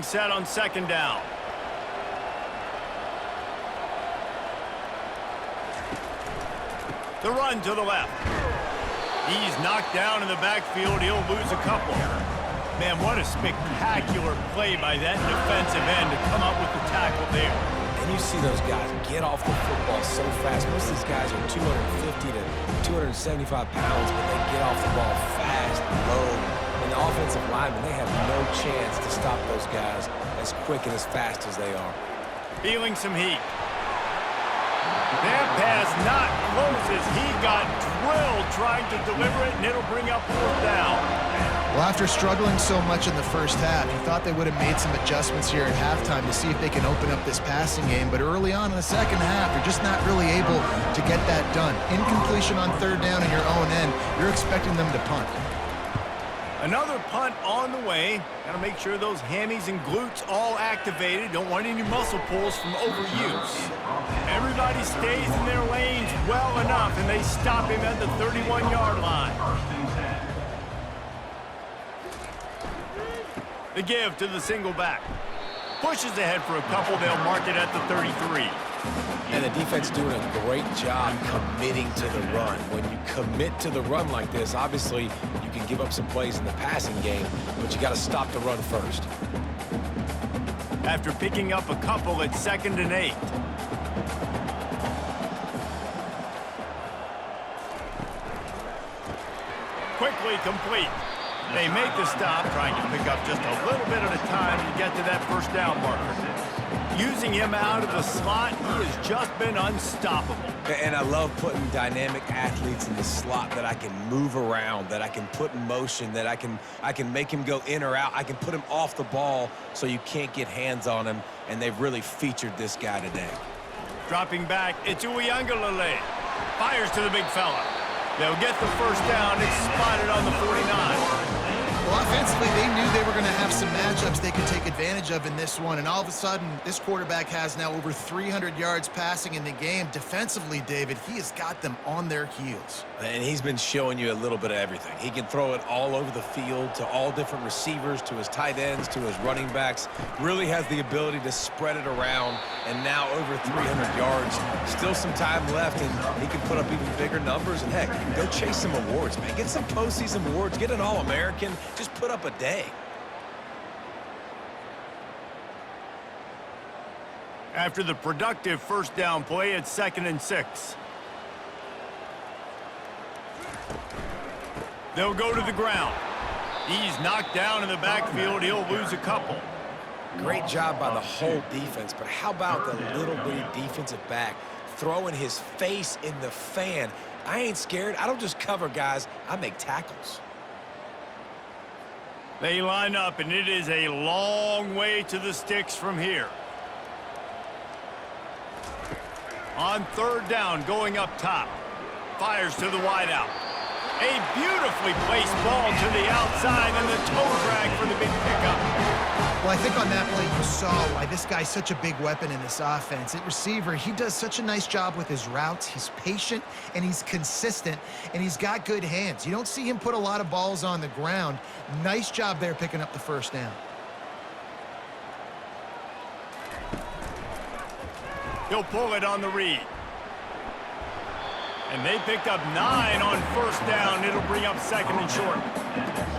Set on second down. The run to the left. He's knocked down in the backfield. He'll lose a couple. Man, what a spectacular play by that defensive end to come up with the tackle there. And you see those guys get off the football so fast. Most of these guys are 250 to 275 pounds, but they get off the ball fast, low. And the offensive linemen, they have no chance to stop those guys as quick and as fast as they are. Feeling some heat. That pass not close as he got drilled trying to deliver it, and it'll bring up fourth down. Well, after struggling so much in the first half, you thought they would have made some adjustments here at halftime to see if they can open up this passing game. But early on in the second half, they're just not really able to get that done. Incompletion on third down in your own end, you're expecting them to punt. Another punt on the way. Got to make sure those hammies and glutes all activated. Don't want any muscle pulls from overuse. Everybody stays in their lanes well enough, and they stop him at the 31-yard line. The give to the single back. Pushes ahead for a couple. They'll mark it at the 33. And the defense doing a great job committing to the run. When you commit to the run like this, obviously you can give up some plays in the passing game, but you got to stop the run first. After picking up a couple at 2nd and 8. Quickly complete. They make the stop, trying to pick up just a little bit at a time to get to that first down marker. Using him out of the slot, he has just been unstoppable. And I love putting dynamic athletes in the slot that I can move around, that I can put in motion, that I can make him go in or out. I can put him off the ball so you can't get hands on him, and they've really featured this guy today. Dropping back, it's Uiagalelei. Fires to the big fella. They'll get the first down. It's spotted on the 49. Well, offensively, they knew they were going to have some matchups they could take advantage of in this one, and all of a sudden, this quarterback has now over 300 yards passing in the game. Defensively, David, he has got them on their heels. And he's been showing you a little bit of everything. He can throw it all over the field to all different receivers, to his tight ends, to his running backs. Really has the ability to spread it around, and now over 300 yards. Still some time left, and he can put up even bigger numbers. And heck, go chase some awards, man. Get some postseason awards. Get an All-American. Just put up a day. After the productive first down play, it's 2nd and 6. They'll go to the ground. He's knocked down in the backfield. He'll lose a couple. Great job by the whole defense, but how about the little bitty defensive back throwing his face in the fan? I ain't scared. I don't just cover guys. I make tackles. They line up, and it is a long way to the sticks from here. On third down, going up top. Fires to the wideout. A beautifully placed ball to the outside, and the toe drag for the big pickup. Well, I think on that play you saw why this guy's such a big weapon in this offense. At receiver, he does such a nice job with his routes. He's patient, and he's consistent, and he's got good hands. You don't see him put a lot of balls on the ground. Nice job there picking up the first down. He'll pull it on the read. And they picked up 9 on first down. It'll bring up 2nd and short.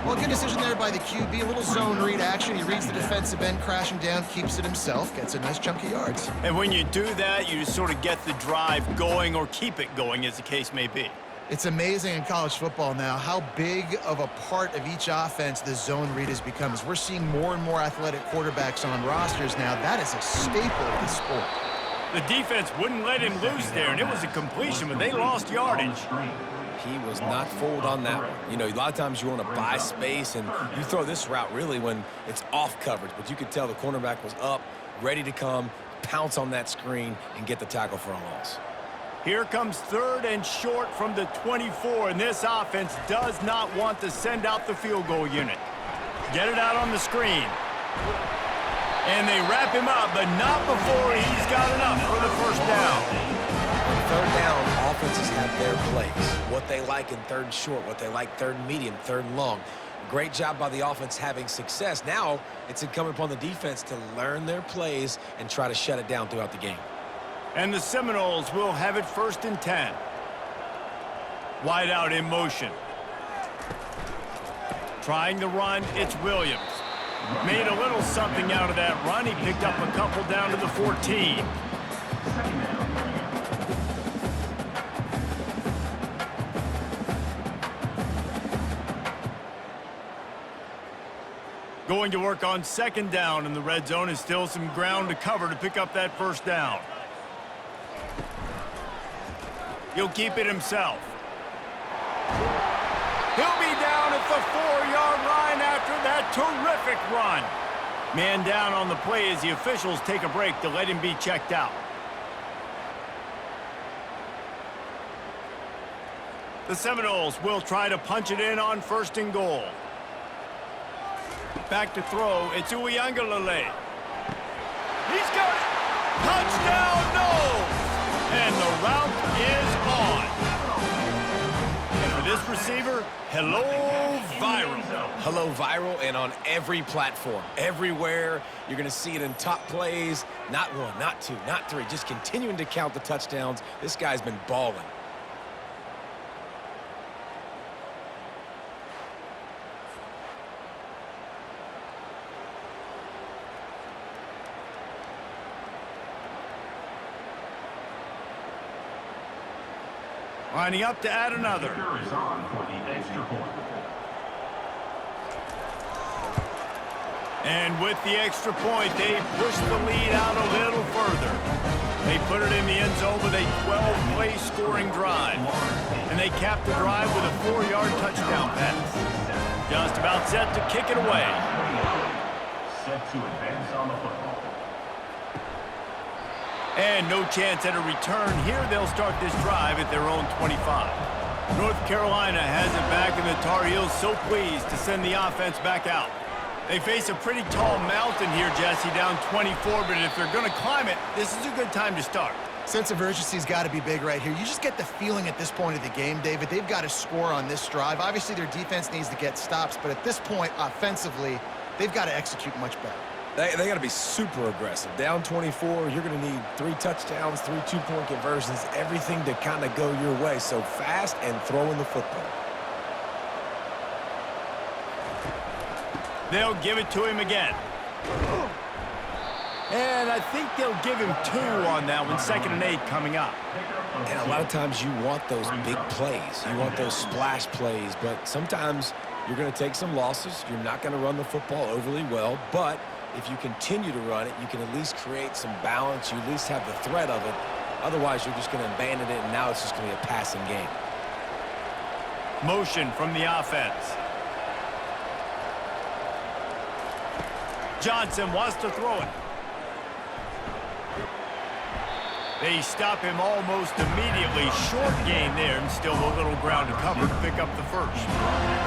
Well, good decision there by the QB. A little zone read action. He reads the defensive end, crashing down, keeps it himself, gets a nice chunk of yards. And when you do that, you just sort of get the drive going or keep it going, as the case may be. It's amazing in college football now how big of a part of each offense the zone read has become. As we're seeing more and more athletic quarterbacks on rosters now, that is a staple of the sport. The defense wouldn't let him loose there, and it was a completion, but they lost yardage. He was not fooled on that one. You know, a lot of times you want to buy space, and you throw this route really when it's off coverage, but you could tell the cornerback was up, ready to come, pounce on that screen, and get the tackle for a loss. Here comes 3rd and short from the 24, and this offense does not want to send out the field goal unit. Get it out on the screen. And they wrap him up, but not before he's got enough for the first down. On third down, offenses have their plays. What they like in 3rd and short, what they like 3rd and medium, 3rd and long. Great job by the offense having success. Now it's incumbent upon the defense to learn their plays and try to shut it down throughout the game. And the Seminoles will have it 1st and 10. Wide out in motion. Trying the run, it's Williams. Made a little something out of that run. He picked up a couple down to the 14. Going to work on 2nd down in the red zone, is still some ground to cover to pick up that 1st down. He'll keep it himself. He'll be down at the 4-yard line after that terrific run. Man down on the play as the officials take a break to let him be checked out. The Seminoles will try to punch it in on 1st and goal. Back to throw, it's Uiagalelei. He's got it! Touchdown, no! And the route is on. And for this receiver, hello, viral. Hello, viral, and on every platform, everywhere. You're going to see it in top plays. Not 1, not 2, not 3. Just continuing to count the touchdowns. This guy's been balling. Lining up to add another. Is on for the extra point. And with the extra point, they push the lead out a little further. They put it in the end zone with a 12-play scoring drive. And they cap the drive with a 4-yard touchdown pass. Just about set to kick it away. Set to advance on the football. And no chance at a return here. They'll start this drive at their own 25. North Carolina has it back, and the Tar Heels so pleased to send the offense back out. They face a pretty tall mountain here, Jesse, down 24, but if they're going to climb it, this is a good time to start. Sense of urgency's got to be big right here. You just get the feeling at this point of the game, David, they've got to score on this drive. Obviously, their defense needs to get stops, but at this point, offensively, they've got to execute much better. They got to be super aggressive. Down 24, you're going to need 3 touchdowns, 3 two-point conversions, everything to kind of go your way. So fast and throwing the football. They'll give it to him again. And I think they'll give him 2 on that one. 2nd and 8 coming up. And a lot of times you want those big plays. You want those splash plays. But sometimes you're going to take some losses. You're not going to run the football overly well. But if you continue to run it, you can at least create some balance. You at least have the threat of it. Otherwise, you're just going to abandon it, and now it's just going to be a passing game. Motion from the offense. Johnson wants to throw it. They stop him almost immediately. Short gain there, and still a little ground to cover to pick up the 1st.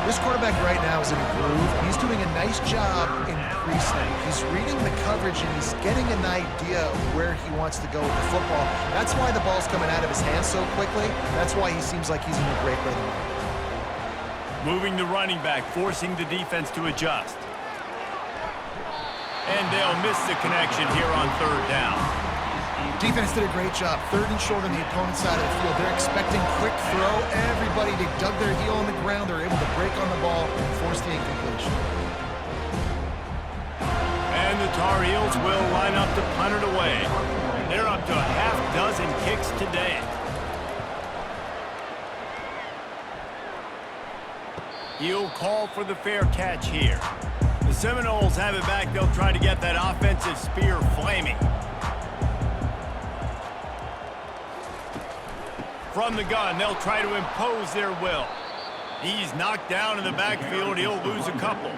This quarterback right now is in a groove. He's doing a nice job in pre-snap. He's reading the coverage, and he's getting an idea of where he wants to go with the football. That's why the ball's coming out of his hands so quickly. That's why he seems like he's in a great rhythm. Moving the running back, forcing the defense to adjust. And they'll miss the connection here on 3rd down. Defense did a great job. 3rd and short on the opponent's side of the field. They're expecting quick throw. Everybody, they dug their heel on the ground. They're able to break on the ball and force the incompletion. And the Tar Heels will line up to punt it away. They're up to a half-dozen kicks today. He'll call for the fair catch here. The Seminoles have it back. They'll try to get that offensive spear flaming. From the gun, they'll try to impose their will. He's knocked down in the backfield. He'll lose a couple.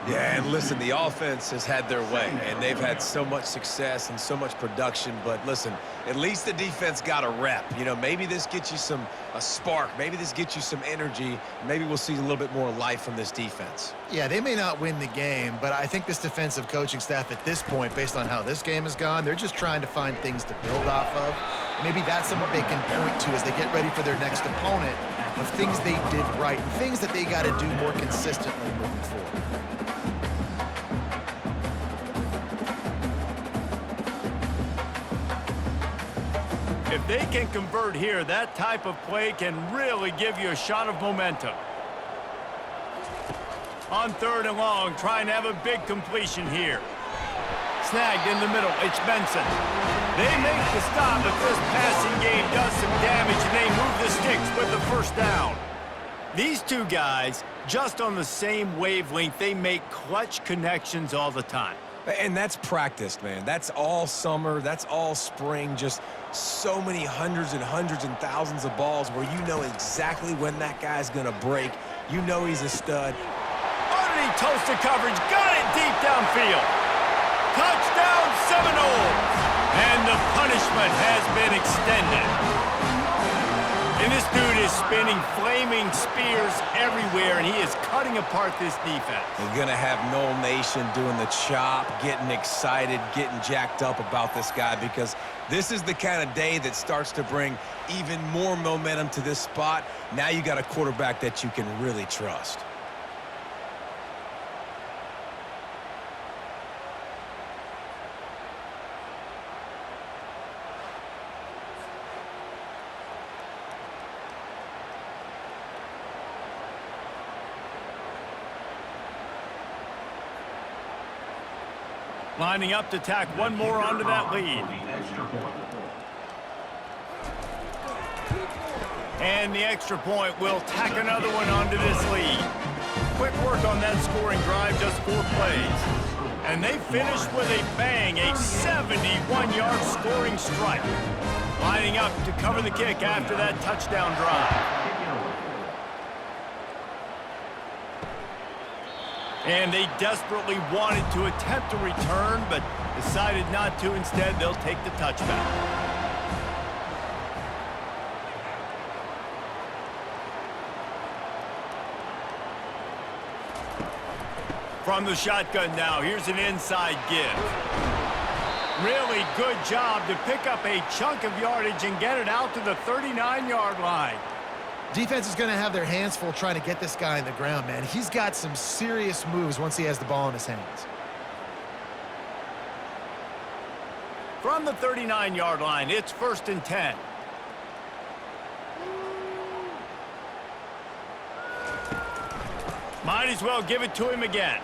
Yeah, and listen, the offense has had their way, and they've had so much success and so much production. But listen, at least the defense got a rep. You know, maybe this gets you a spark. Maybe this gets you some energy. Maybe we'll see a little bit more life from this defense. Yeah, they may not win the game, but I think this defensive coaching staff at this point, based on how this game has gone, they're just trying to find things to build off of. Maybe that's something they can point to as they get ready for their next opponent, of things they did right and things that they got to do more consistently moving forward. If they can convert here, that type of play can really give you a shot of momentum. On 3rd and long, trying to have a big completion here. Snagged in the middle, it's Benson. They make the stop, but this passing game does some damage, and they move the sticks with the first down. These two guys, just on the same wavelength, they make clutch connections all the time. And that's practiced, man. That's all summer. That's all spring. Just so many hundreds and thousands of balls where you know exactly when that guy's going to break. You know he's a stud. Underneath toasted coverage, got it deep downfield. Touchdown Seminoles! And the punishment has been extended. And this dude is spinning flaming spears everywhere, and he is cutting apart this defense. You're going to have Noel Nation doing the chop, getting excited, getting jacked up about this guy, because this is the kind of day that starts to bring even more momentum to this spot. Now you got a quarterback that you can really trust. Lining up to tack one more onto that lead. And the extra point will tack another one onto this lead. Quick work on that scoring drive, just 4 plays. And they finished with a bang, a 71-yard scoring strike. Lining up to cover the kick after that touchdown drive. And they desperately wanted to attempt a return, but decided not to. Instead, they'll take the touchback. From the shotgun now, here's an inside give. Really good job to pick up a chunk of yardage and get it out to the 39-yard line. Defense is going to have their hands full trying to get this guy in the ground, man. He's got some serious moves once he has the ball in his hands. From the 39-yard line, it's 1st and 10. Might as well give it to him again.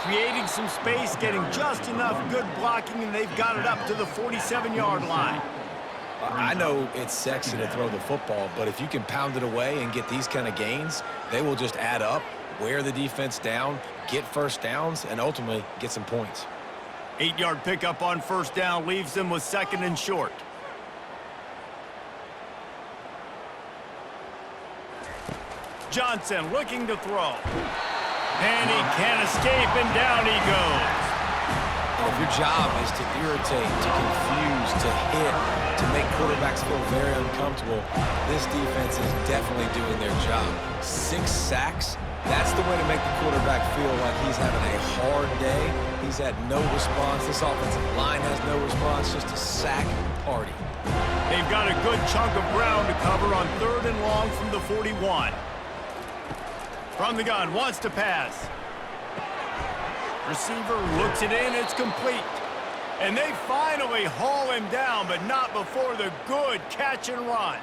Creating some space, getting just enough good blocking, and they've got it up to the 47-yard line. I know it's sexy to throw the football, but if you can pound it away and get these kind of gains, they will just add up, wear the defense down, get first downs, and ultimately get some points. 8-yard pickup on 1st down leaves them with 2nd and short. Johnson looking to throw. And he can't escape, and down he goes. If your job is to irritate, to confuse, to hit, to make quarterbacks feel very uncomfortable, this defense is definitely doing their job. 6 sacks, that's the way to make the quarterback feel like he's having a hard day. He's had no response. This offensive line has no response, just a sack party. They've got a good chunk of ground to cover on 3rd and long from the 41. From the gun, wants to pass. Receiver looks it in, it's complete. And they finally haul him down, but not before the good catch and run.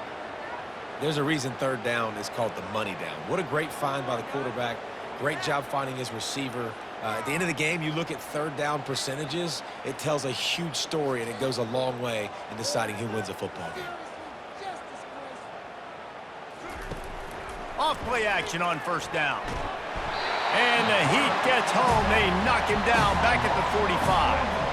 There's a reason 3rd down is called the money down. What a great find by the quarterback. Great job finding his receiver. At the end of the game, you look at 3rd down percentages, it tells a huge story, and it goes a long way in deciding who wins a football game. Off play action on 1st down. And the heat gets home. They knock him down back at the 45.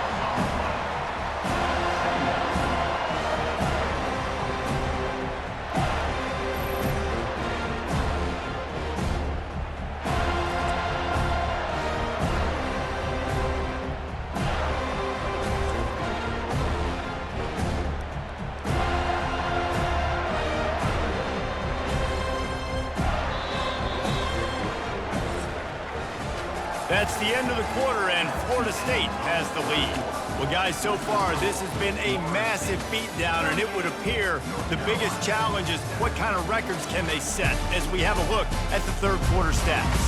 That's the end of the quarter, and Florida State has the lead. Well, guys, so far, this has been a massive beatdown, and it would appear the biggest challenge is what kind of records can they set as we have a look at the third quarter stats.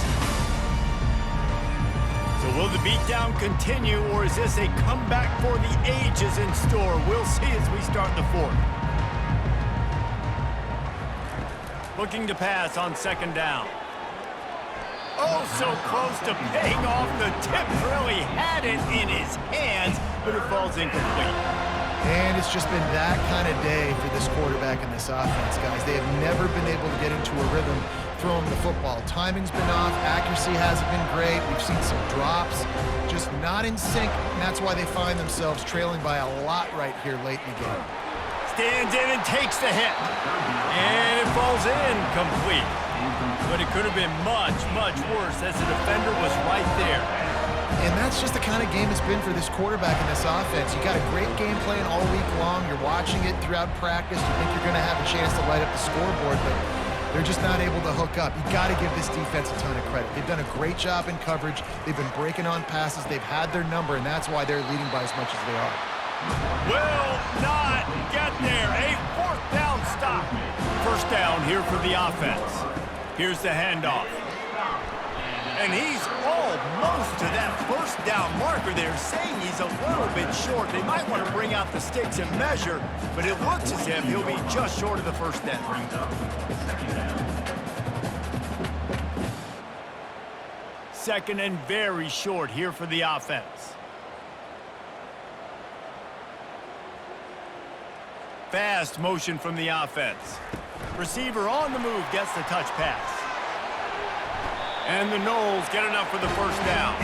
So will the beatdown continue, or is this a comeback for the ages in store? We'll see as we start the fourth. Looking to pass on second down. Oh, so close to paying off. The tip really had it in his hands, but it falls incomplete. And it's just been that kind of day for this quarterback and this offense, guys. They have never been able to get into a rhythm throwing the football. Timing's been off. Accuracy hasn't been great. We've seen some drops, just not in sync, and that's why they find themselves trailing by a lot right here late in the game. Stands in and takes the hit. And it falls incomplete. But it could have been much, much worse as the defender was right there. And that's just the kind of game it's been for this quarterback and this offense. You got a great game plan all week long. You're watching it throughout practice. You think you're going to have a chance to light up the scoreboard, but they're just not able to hook up. You got to give this defense a ton of credit. They've done a great job in coverage. They've been breaking on passes. They've had their number, and that's why they're leading by as much as they are. Will not get there. A fourth down stop. First down here for the offense. Here's the handoff. And he's almost to that first down marker. They're saying he's a little bit short. They might want to bring out the sticks and measure, but it looks as if he'll be just short of the first down. Second and very short here for the offense. Fast motion from the offense. Receiver on the move gets the touch pass. And the Noles get enough for the first down.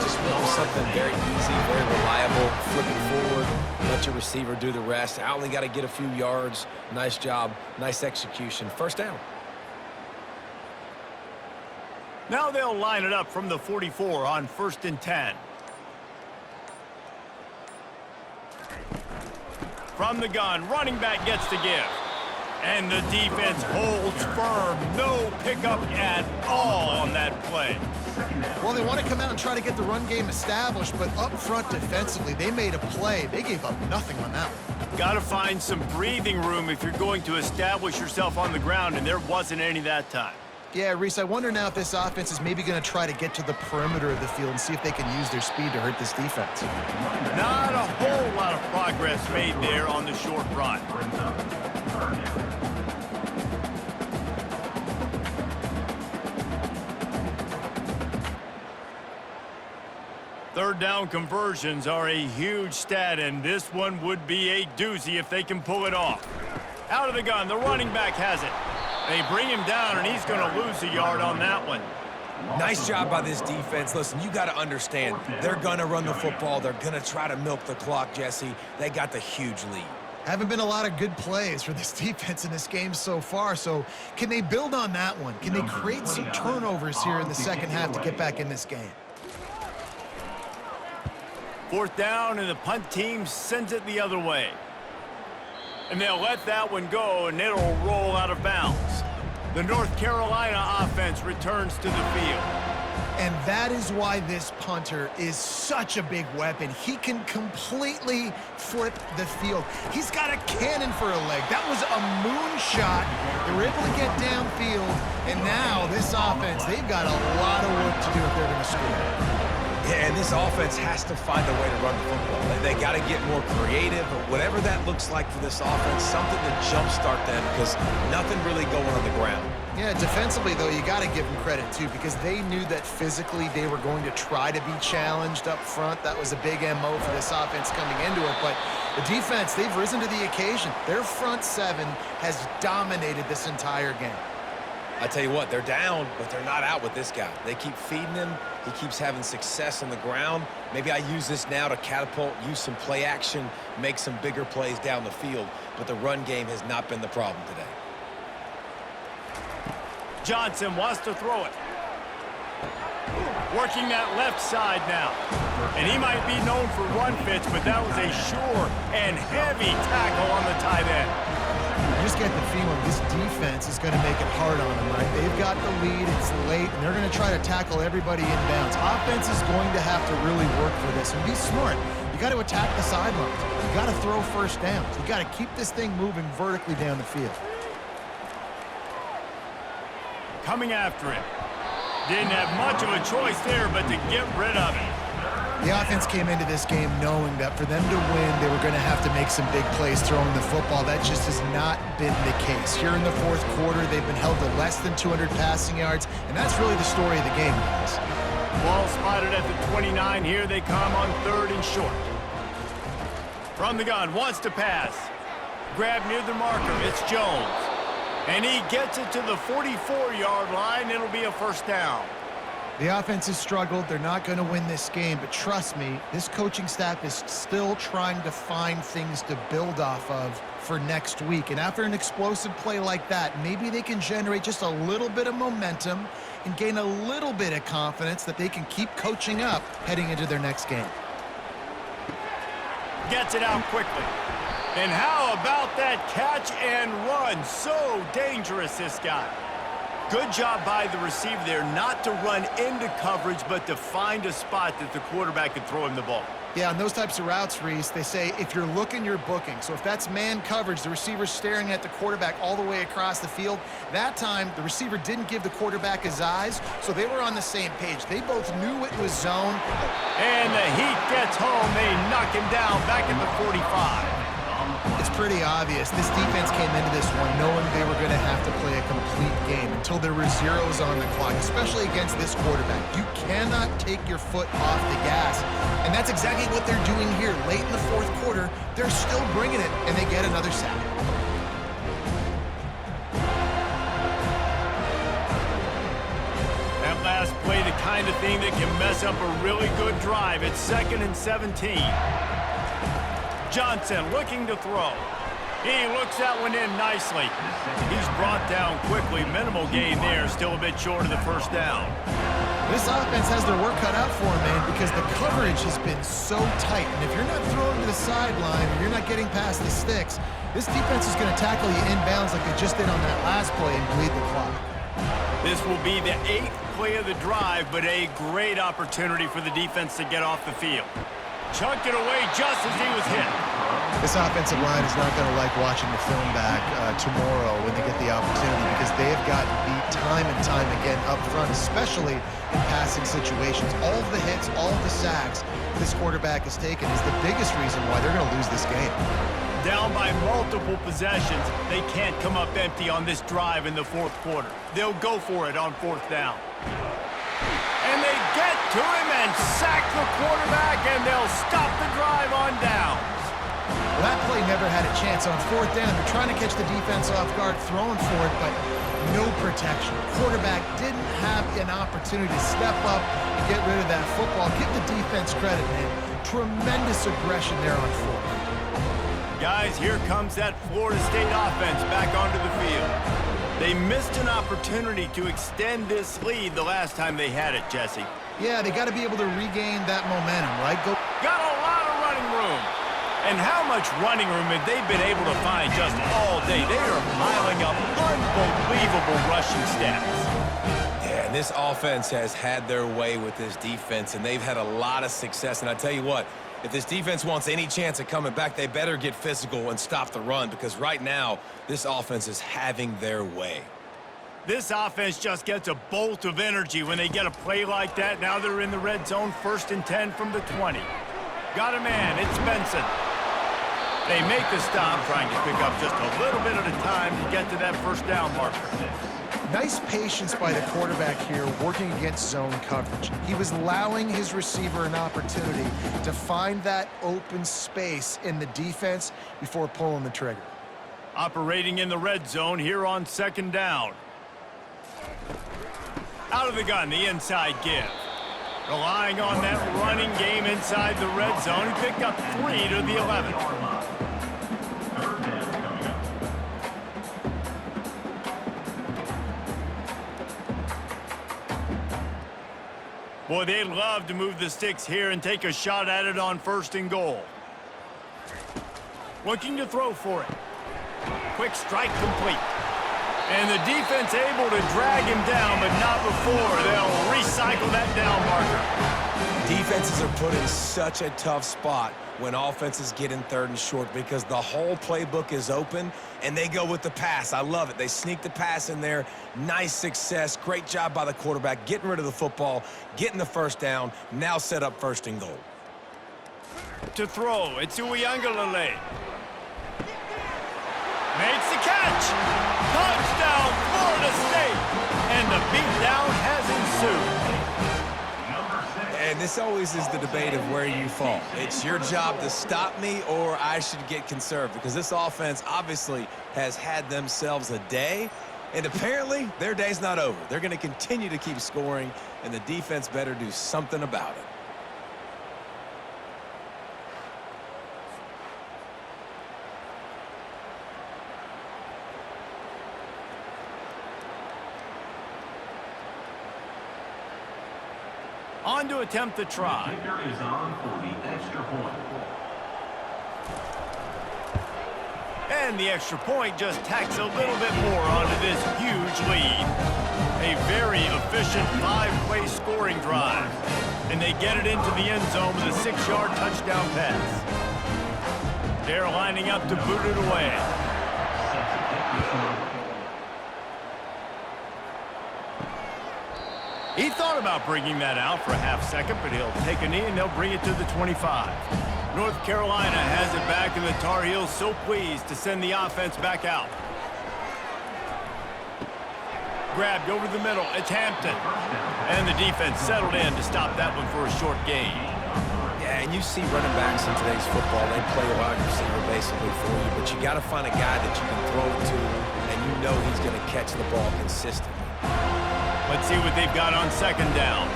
Just want something very easy, very reliable. Flip it forward, let your receiver do the rest. I only got to get a few yards. Nice job, nice execution. First down. Now they'll line it up from the 44 on 1st and 10. From the gun, running back gets the give. And the defense holds firm. No pickup at all on that play. Well, they want to come out and try to get the run game established, but up front defensively, they made a play. They gave up nothing on that one. Got to find some breathing room if you're going to establish yourself on the ground, and there wasn't any that time. Yeah, Reese, I wonder now if this offense is maybe going to try to get to the perimeter of the field and see if they can use their speed to hurt this defense. Not a whole lot of progress made there on the short run. Third down conversions are a huge stat, and this one would be a doozy if they can pull it off. Out of the gun, the running back has it. They bring him down, and he's going to lose a yard on that one. Nice job by this defense. Listen, you got to understand, they're going to run the football. They're going to try to milk the clock, Jesse. They got the huge lead. Haven't been a lot of good plays for this defense in this game so far, so can they build on that one? Can they create some turnovers here in the second half to get back in this game? Fourth down, and the punt team sends it the other way. And they'll let that one go, and it'll roll out of bounds. The North Carolina offense returns to the field. And that is why this punter is such a big weapon. He can completely flip the field. He's got a cannon for a leg. That was a moonshot. They were able to get downfield, and now this offense, they've got a lot of work to do if they're going to score. Yeah, and this offense has to find a way to run the football. They got to get more creative, but whatever that looks like for this offense, something to jumpstart them because nothing really going on the ground. Yeah, defensively, though, you got to give them credit, too, because they knew that physically they were going to try to be challenged up front. That was a big MO for this offense coming into it, but the defense, they've risen to the occasion. Their front seven has dominated this entire game. I tell you what, they're down, but they're not out with this guy. They keep feeding him. He keeps having success on the ground. Maybe I use this now to catapult, use some play action, make some bigger plays down the field, but the run game has not been the problem today. Johnson wants to throw it. Working that left side now. And he might be known for run fits, but that was a sure and heavy tackle on the tight end. I just get the feeling this defense is going to make it hard on them, right? They've got the lead, it's late, and they're going to try to tackle everybody inbounds. Offense is going to have to really work for this and be smart. You got to attack the sidelines. You got to throw first downs. You got to keep this thing moving vertically down the field. Coming after him. Didn't have much of a choice there, but to get rid of it. The offense came into this game knowing that for them to win, they were going to have to make some big plays throwing the football. That just has not been the case. Here in the fourth quarter, they've been held to less than 200 passing yards, and that's really the story of the game, guys. Ball spotted at the 29. Here they come on 3rd and short. From the gun, wants to pass. Grab near the marker. It's Jones. And he gets it to the 44-yard line. It'll be a first down. The offense has struggled. They're not going to win this game, but trust me, this coaching staff is still trying to find things to build off of for next week. And after an explosive play like that, maybe they can generate just a little bit of momentum and gain a little bit of confidence that they can keep coaching up heading into their next game. Gets it out quickly. And how about that catch and run? So dangerous, this guy. Good job by the receiver there not to run into coverage, but to find a spot that the quarterback could throw him the ball. Yeah, on those types of routes, Reese, they say if you're looking, you're booking. So if that's man coverage, the receiver's staring at the quarterback all the way across the field. That time, the receiver didn't give the quarterback his eyes, so they were on the same page. They both knew it was zone. And the heat gets home. They knock him down back at the 45. It's pretty obvious. This defense came into this one knowing they were going to have to play a complete game until there were zeros on the clock, especially against this quarterback. You cannot take your foot off the gas, and that's exactly what they're doing here. Late in the fourth quarter, they're still bringing it, and they get another sack. That last play, the kind of thing that can mess up a really good drive. It's 2nd and 17. Johnson looking to throw. He looks that one in nicely. He's brought down quickly. Minimal gain there. Still a bit short of the first down. This offense has their work cut out for them, man, because the coverage has been so tight. And if you're not throwing to the sideline or you're not getting past the sticks, this defense is going to tackle you inbounds like they just did on that last play and bleed the clock. This will be the 8th play of the drive, but a great opportunity for the defense to get off the field. Chucked it away just as he was hit. This offensive line is not going to like watching the film back tomorrow when they get the opportunity, because they have gotten beat time and time again up front, especially in passing situations. All of the hits, all of the sacks this quarterback has taken is the biggest reason why they're going to lose this game. Down by multiple possessions, they can't come up empty on this drive in the fourth quarter. They'll go for it on 4th down. And they get to him and sack the quarterback, and they'll stop the drive on downs. Well, that play never had a chance on 4th down. They're trying to catch the defense off guard, throwing for it, but no protection. Quarterback didn't have an opportunity to step up and get rid of that football. Give the defense credit, man. Tremendous aggression there on 4th. Guys, here comes that Florida State offense back onto the field. They missed an opportunity to extend this lead the last time they had it, Jesse. Yeah, they got to be able to regain that momentum, right? Got a lot of running room. And how much running room have they been able to find just all day? They are piling up unbelievable rushing stats. Yeah, and this offense has had their way with this defense, and they've had a lot of success. And I tell you what, if this defense wants any chance of coming back, they better get physical and stop the run, because right now, this offense is having their way. This offense just gets a bolt of energy when they get a play like that. Now they're in the red zone, 1st and 10 from the 20. Got a man, it's Benson. They make the stop, trying to pick up just a little bit at a time to get to that 1st down marker. Nice patience by the quarterback here, working against zone coverage. He was allowing his receiver an opportunity to find that open space in the defense before pulling the trigger. Operating in the red zone here on 2nd down. Out of the gun, the inside give. Relying on that running game inside the red zone. He picked up 3 to the 11. Boy, they'd love to move the sticks here and take a shot at it on 1st and goal. Looking to throw for it. Quick strike complete. And the defense able to drag him down, but not before they'll recycle that down marker. Defenses are put in such a tough spot when offenses get in 3rd and short because the whole playbook is open and they go with the pass. I love it. They sneak the pass in there. Nice success. Great job by the quarterback getting rid of the football, getting the first down, now set up 1st and goal. To throw, it's Uiagalelei. Makes the catch. Touchdown, Florida State. And the beatdown has ensued. And this always is the debate of where you fall. It's your job to stop me or I should get conserved because this offense obviously has had themselves a day, and apparently their day's not over. They're going to continue to keep scoring, and the defense better do something about it. On to attempt the try. The kicker is on for the extra point. And the extra point just tacks a little bit more onto this huge lead. A very efficient 5-play scoring drive. And they get it into the end zone with a 6-yard touchdown pass. They're lining up to boot it away. He thought about bringing that out for a half second, but he'll take a knee and they'll bring it to the 25. North Carolina has it back, and the Tar Heels so pleased to send the offense back out. Grabbed over the middle. It's Hampton. And the defense settled in to stop that one for a short gain. Yeah, and you see running backs in today's football, they play a wide receiver basically for you, but you got to find a guy that you can throw it to, and you know he's going to catch the ball consistently. Let's see what they've got on 2nd down.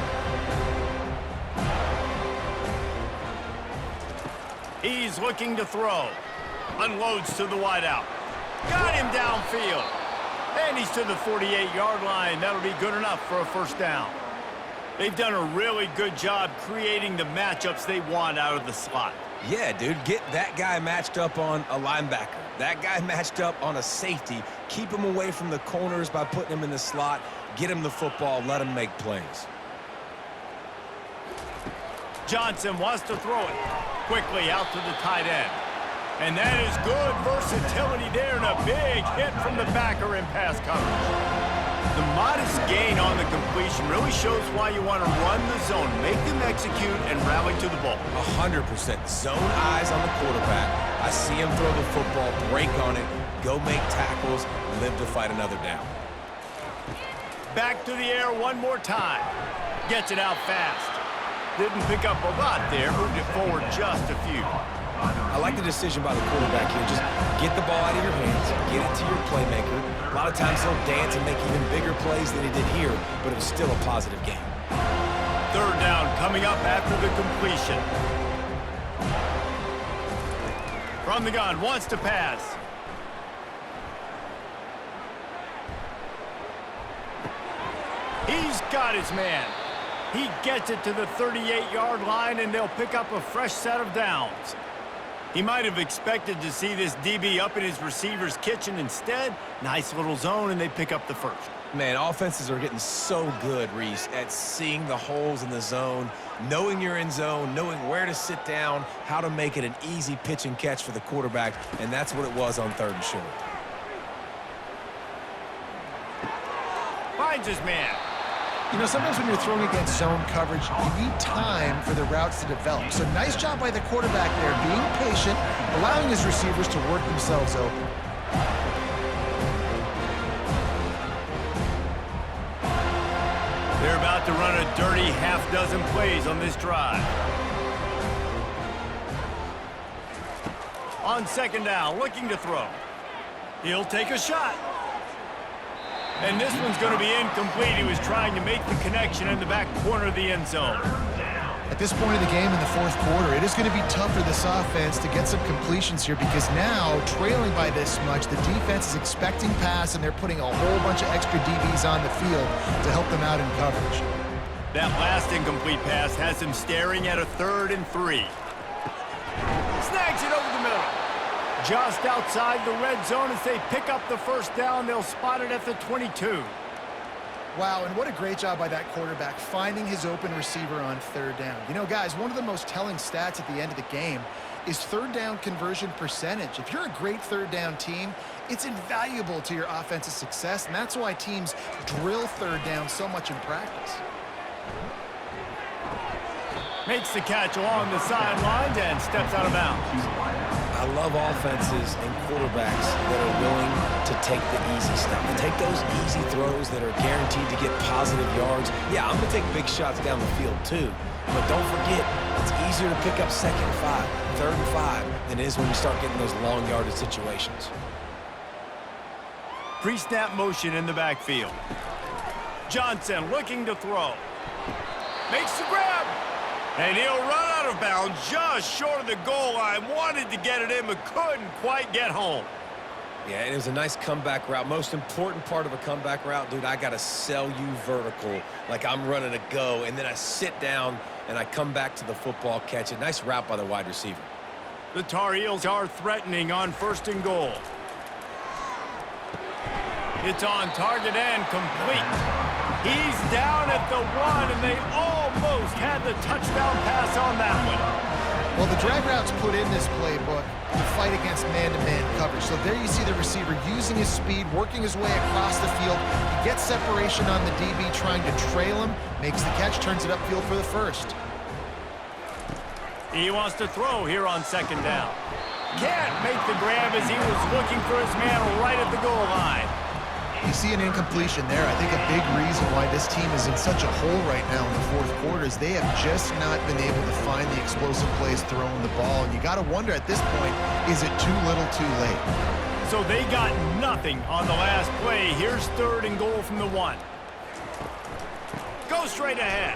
He's looking to throw. Unloads to the wideout. Got him downfield. And he's to the 48-yard line. That'll be good enough for a 1st down. They've done a really good job creating the matchups they want out of the slot. Yeah, dude, get that guy matched up on a linebacker. That guy matched up on a safety. Keep him away from the corners by putting him in the slot. Get him the football. Let him make plays. Johnson wants to throw it quickly out to the tight end. And that is good versatility there, and a big hit from the backer in pass coverage. The modest gain on the completion really shows why you want to run the zone, make them execute, and rally to the ball. 100%. Zone eyes on the quarterback. I see him throw the football, break on it, go make tackles, live to fight another down. Back to the air one more time. Gets it out fast. Didn't pick up a lot there, moved it forward just a few. I like the decision by the quarterback here. Just get the ball out of your hands, get it to your playmaker. A lot of times he'll dance and make even bigger plays than he did here, but it was still a positive game. 3rd down coming up after the completion. From the gun, wants to pass. He's got his man. He gets it to the 38-yard line, and they'll pick up a fresh set of downs. He might have expected to see this DB up in his receiver's kitchen. Instead, nice little zone, and they pick up the 1st. Man, offenses are getting so good, Reese, at seeing the holes in the zone, knowing you're in zone, knowing where to sit down, how to make it an easy pitch and catch for the quarterback, and that's what it was on 3rd and short. Finds his man. You know, sometimes when you're throwing against zone coverage, you need time for the routes to develop. So nice job by the quarterback there, being patient, allowing his receivers to work themselves open. They're about to run a dirty half-dozen plays on this drive. On 2nd down, looking to throw. He'll take a shot. And this one's going to be incomplete. He was trying to make the connection in the back corner of the end zone. At this point of the game in the 4th quarter, it is going to be tough for this offense to get some completions here because now, trailing by this much, the defense is expecting pass, and they're putting a whole bunch of extra DBs on the field to help them out in coverage. That last incomplete pass has him staring at a 3rd and 3. Snags it over the middle. Just outside the red zone as they pick up the first down. They'll spot it at the 22. Wow, and what a great job by that quarterback finding his open receiver on third down. You know, guys, one of the most telling stats at the end of the game is third down conversion percentage. If you're a great third down team, it's invaluable to your offensive success, and that's why teams drill third down so much in practice. Makes the catch along the sidelines and steps out of bounds. I love offenses and quarterbacks that are willing to take the easy stuff. Take those easy throws that are guaranteed to get positive yards. Yeah, I'm going to take big shots down the field too. But don't forget, it's easier to pick up 2nd and 5, 3rd and 5 than it is when you start getting those long yardage situations. Pre-snap motion in the backfield. Johnson looking to throw. Makes the grab. And he'll run out of bounds just short of the goal line. Wanted to get it in, but couldn't quite get home. Yeah, it was a nice comeback route. Most important part of a comeback route, dude, I got to sell you vertical like I'm running a go, and then I sit down and I come back to the football, catch it. Nice route by the wide receiver. The Tar Heels are threatening on 1st and goal. It's on target and complete. He's down at the 1, and they almost had the touchdown pass on that one. Well, the drag routes put in this playbook to fight against man-to-man coverage. So there you see the receiver using his speed, working his way across the field. He gets separation on the DB, trying to trail him, makes the catch, turns it upfield for the first. He wants to throw here on 2nd down. Can't make the grab as he was looking for his man right at the goal line. You see an incompletion there. I think a big reason why this team is in such a hole right now in the 4th quarter is they have just not been able to find the explosive plays throwing the ball. And you got to wonder at this point, is it too little too late? So they got nothing on the last play. Here's 3rd and goal from the 1. Go straight ahead.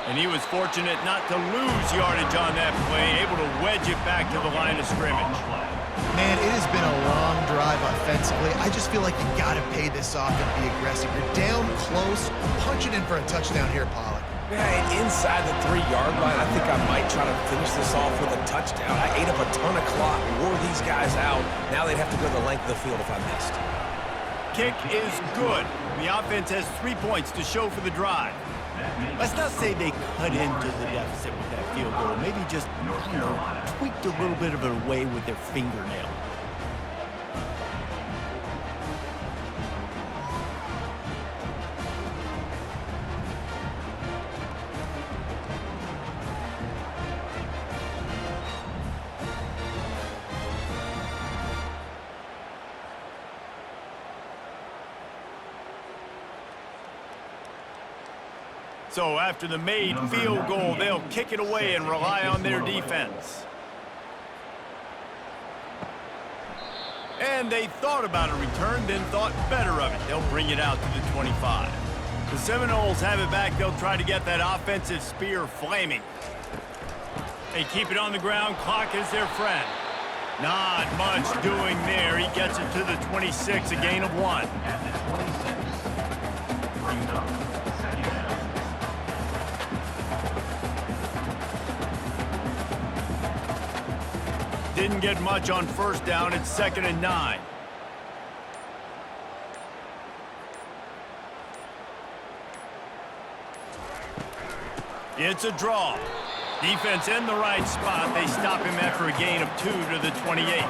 And he was fortunate not to lose yardage on that play, able to wedge it back to the line of scrimmage. Man, it has been a long drive offensively. I just feel like you got to pay this off and be aggressive. You're down close. Punch it in for a touchdown here, Pollack. Yeah, and inside the 3-yard line, I think I might try to finish this off with a touchdown. I ate up a ton of clock, wore these guys out. Now they'd have to go the length of the field if I missed. Kick is good. The offense has 3 points to show for the drive. Let's not say they cut into the deficit with that field goal. Maybe just, tweaked a little bit of it away with their fingernail. So after the made field goal, they'll kick it away and rely on their defense. And they thought about a return, then thought better of it. They'll bring it out to the 25. The Seminoles have it back. They'll try to get that offensive spear flaming. They keep it on the ground. Clock is their friend. Not much doing there. He gets it to the 26, a gain of 1. Didn't get much on 1st down. It's 2nd and 9. It's a draw. Defense in the right spot. They stop him after a gain of 2 to the 28.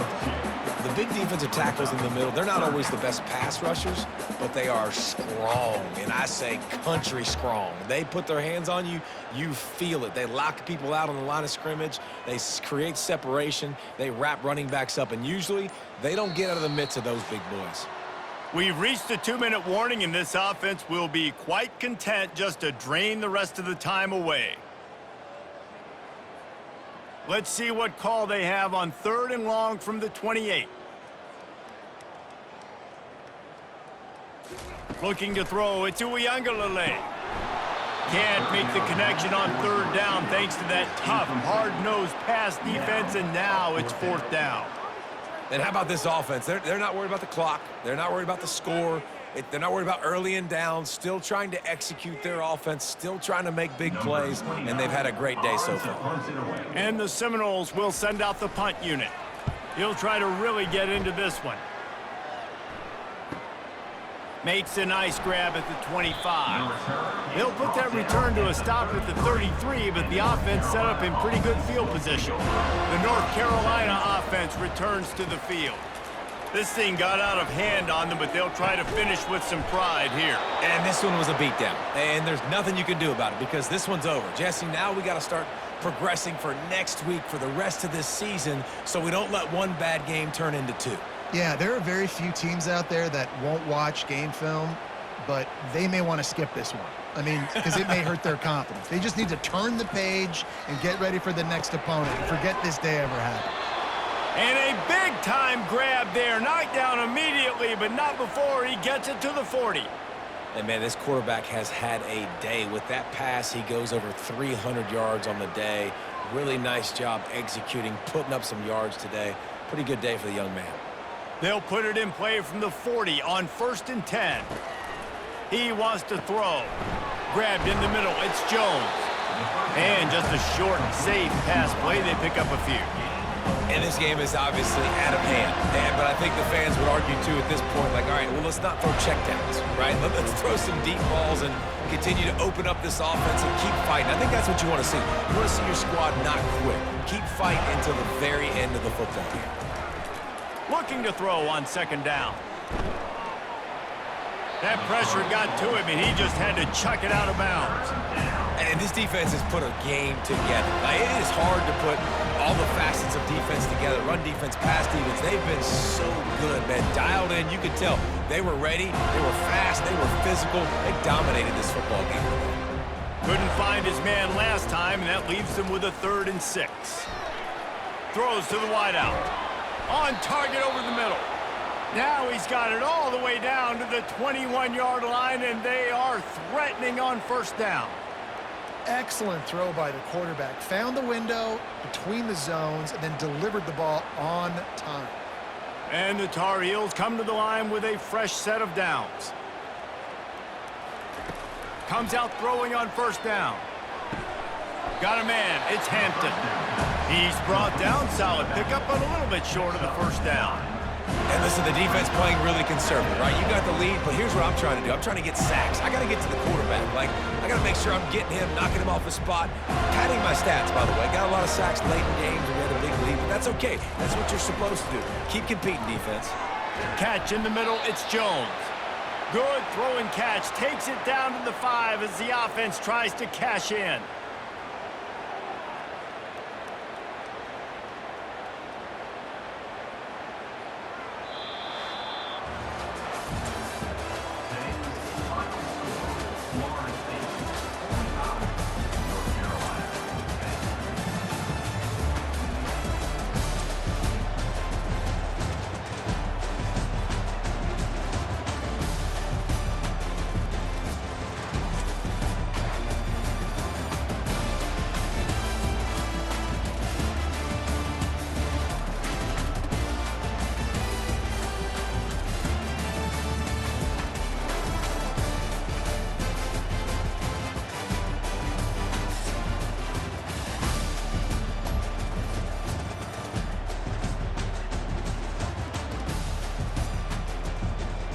The big defensive tackles in the middle, they're not always the best pass rushers, but they are strong, and I say country strong. They put their hands on you, you feel it. They lock people out on the line of scrimmage. They create separation. They wrap running backs up, and usually they don't get out of the midst of those big boys. We've reached the 2-minute warning, and this offense will be quite content just to drain the rest of the time away. Let's see what call they have on 3rd and long from the 28. Looking to throw, it's Uiagalelei. Can't make the connection on 3rd down thanks to that tough, hard-nosed pass defense, and now it's 4th down. And how about this offense? They're not worried about the clock. They're not worried about the score. They're not worried about early and down, still trying to execute their offense, still trying to make big plays, and they've had a great day so far. And the Seminoles will send out the punt unit. He'll try to really get into this one. Makes a nice grab at the 25. They'll put that return to a stop at the 33, but the offense set up in pretty good field position. The North Carolina offense returns to the field. This thing got out of hand on them, but they'll try to finish with some pride here. And this one was a beatdown, and there's nothing you can do about it because this one's over. Jesse, now we got to start progressing for next week for the rest of this season so we don't let one bad game turn into two. Yeah, there are very few teams out there that won't watch game film, but they may want to skip this one. I mean, because it may hurt their confidence. They just need to turn the page and get ready for the next opponent and forget this day ever happened. And a big-time grab there. Knocked down immediately, but not before he gets it to the 40. And, man, this quarterback has had a day. With that pass, he goes over 300 yards on the day. Really nice job executing, putting up some yards today. Pretty good day for the young man. They'll put it in play from the 40 on 1st and 10. He wants to throw. Grabbed in the middle. It's Jones. And just a short, safe pass play. They pick up a few. And this game is obviously out of hand. But I think the fans would argue, too, at this point, like, all right, well, let's not throw checkdowns, right? Let's throw some deep balls and continue to open up this offense and keep fighting. I think that's what you want to see. You want to see your squad not quit. Keep fighting until the very end of the football game. Looking to throw on 2nd down. That pressure got to him, and he just had to chuck it out of bounds. And this defense has put a game together. Like, it is hard to put all the facets of defense together. Run defense, pass defense. They've been so good, man. Dialed in. You could tell they were ready. They were fast. They were physical. They dominated this football game. Couldn't find his man last time, and that leaves him with a 3rd and 6. Throws to the wideout. On target over the middle. Now he's got it all the way down to the 21-yard line, and they are threatening on 1st down. Excellent throw by the quarterback. Found the window between the zones and then delivered the ball on time. And the Tar Heels come to the line with a fresh set of downs. Comes out throwing on 1st down. Got a man. It's Hampton. He's brought down. Solid pickup, but a little bit short of the 1st down. And listen, the defense playing really conservative, right? You got the lead, but here's what I'm trying to do. I'm trying to get sacks. I got to get to the quarterback. Like, I got to make sure I'm getting him, knocking him off the spot. Padding my stats, by the way. Got a lot of sacks late in games and we had a big lead, but that's okay. That's what you're supposed to do. Keep competing, defense. Catch in the middle. It's Jones. Good throw and catch. Takes it down to the 5 as the offense tries to cash in.